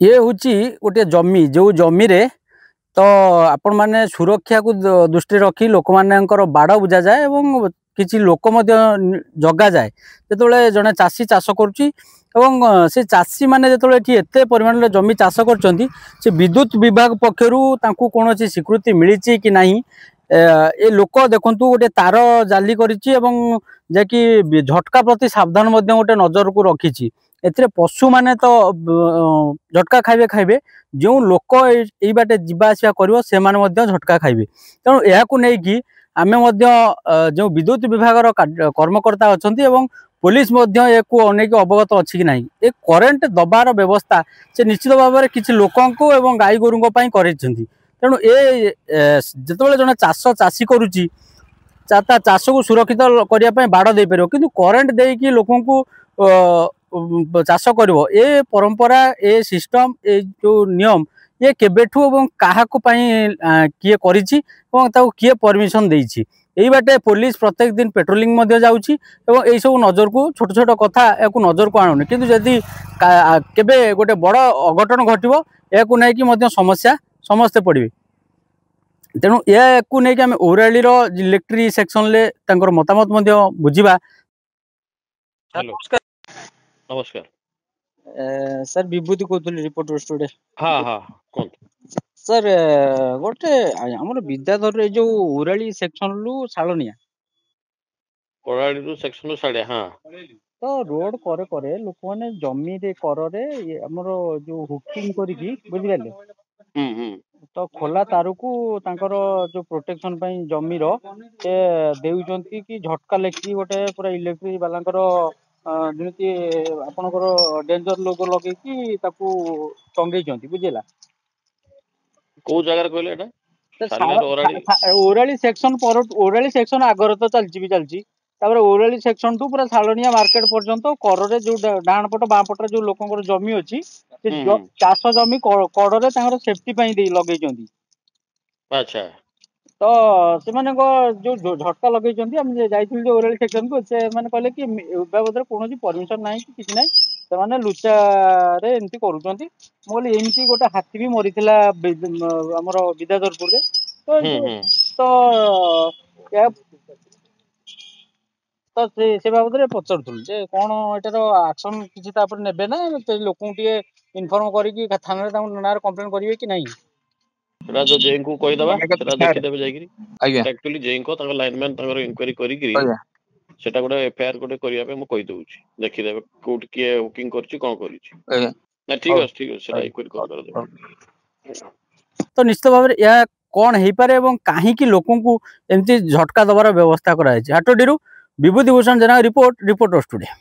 ये हूँ गोटे जमी जो जमी रे तो आपण माने सुरक्षा को दृष्टि रखी लोक मानकर बाड़ बुझा जाए और किसी लोक जगा जाए जो जड़े चाषी चाष करुच्ची से चाषी मैंने जो एत परिमाण जमी चाष कर विद्युत विभाग पक्षर कौन स्वीकृति मिली कि नहीं ए लोक देखु गोटे तार जाली करी झटका प्रति सावधान गोटे नजर को रखी एथिरे पशु माने तो झटका खाइबे खाइबे जो लोक यही बाटे जीवा आसिया करिवो से माने मध्य झटका खाइबे तेणु यह नहीं आमे मध्य जो विद्युत विभाग कर्मकर्ता अछंती एवं पुलिस मध्य एको अनेक अवगत अछि कि नहीं ए करेंट दबार व्यवस्था से निश्चित भाव में किसी लोकंको एवं गाई गोरुंको पई करिसेंती तेणु ए जेतेबेले जने चाषी करूची चाष को सुरक्षित करने पे बाड़ दे पार कि करेन्ट देकी लोक चाष कर ए परंपरा ए सिस्टम ए जो नियम ये केबेठू एवं काहाकू किए करिछि एवं ताऊ किए परमिशन देइछि एई बाटे पुलिस प्रत्येक दिन पेट्रोलिंग मध्य जाउछि एवं एई सब नजर को छोट छोट कथा याकू नजर को आणुनि किंतु जदि केबे गोटे बड़ अघटन घटिबो याकू नै कि मध्य समस्या समस्ते पड़िबे तेणु याकू नै कि आमे ओराली रो इलेक्ट्रिक सेक्शन ले तांकर मतामत बुझीबा। नमस्कार नमस्कार सर विभूति कहतुली रिपोर्टर स्टूडियो। हाँ हाँ कौन सर गोटे हमर विद्याधर ए जो ओराली सेक्शन लु सालनिया ओराली रु सेक्शन साड़े हाँ तो रोड करे करे लोक माने जमी रे कर रे हमर जो हुकिंग करिकी बुझि गेले तो खोला तार को तांकर जो प्रोटेक्शन पई जमी रो से देउचंती कि झटका लेखी गोटे पूरा इलेक्ट्रिक वालांकर जेमती आपनकर डेंजर लोगो लगे कि ताकू टंगेइचंती बुझिला को जगह कहले एटा ओराली सेक्शन पर ओराली सेक्शन आगर तो चलची भी चलची तापर ओराली सेक्शन टू पूरा सालनिया मार्केट पर्यंत कर रे जो डाण पट बां पट जो लोकंकर जमी अछि से चाष जमी कड़ रे तांकर सेफ्टी पई दे लगेइचंती। अच्छा तो से माने जो झटका लगेइचंती हम जाइथिल जो ओराली सेक्शन को से माने कहले कि बाबद रे कोनोसी परमिशन नाही कि किछ नाही से माने लुचा रे एंती करूचंती मोली एंती गोटे हाथी भी मरिथिला हमर विद्याधरपुर रे तो तो तो से बाबद रे पचरथुल जे कोन एटार एक्शन किछि तापर नेबे ना ते लोकन टिए इन्फॉर्म करी कि थाना रे ताऊ नार कंप्लेंट करिवे कि नाही राजो जेन को कहि दबा सेटा देखि देबे जाईगिरी एक्चुअली जेन को तांग लाइनमैन तांगर इंक्वायरी करी गिरी सेटा गोटे एफआईआर गोटे करिया पे म कहि दउची देखि देबे कोट किए हुकिंग करची कोन करिची ना ठीक है सेटा इंक्वायरी कर तो निश्चित भाव में यह कौन हो पारे एवं कहीं लोकों को एमती झटका दबार व्यवस्था कराई हाटोडी विभूति भूषण जेना रिपोर्टर स्टूडियो।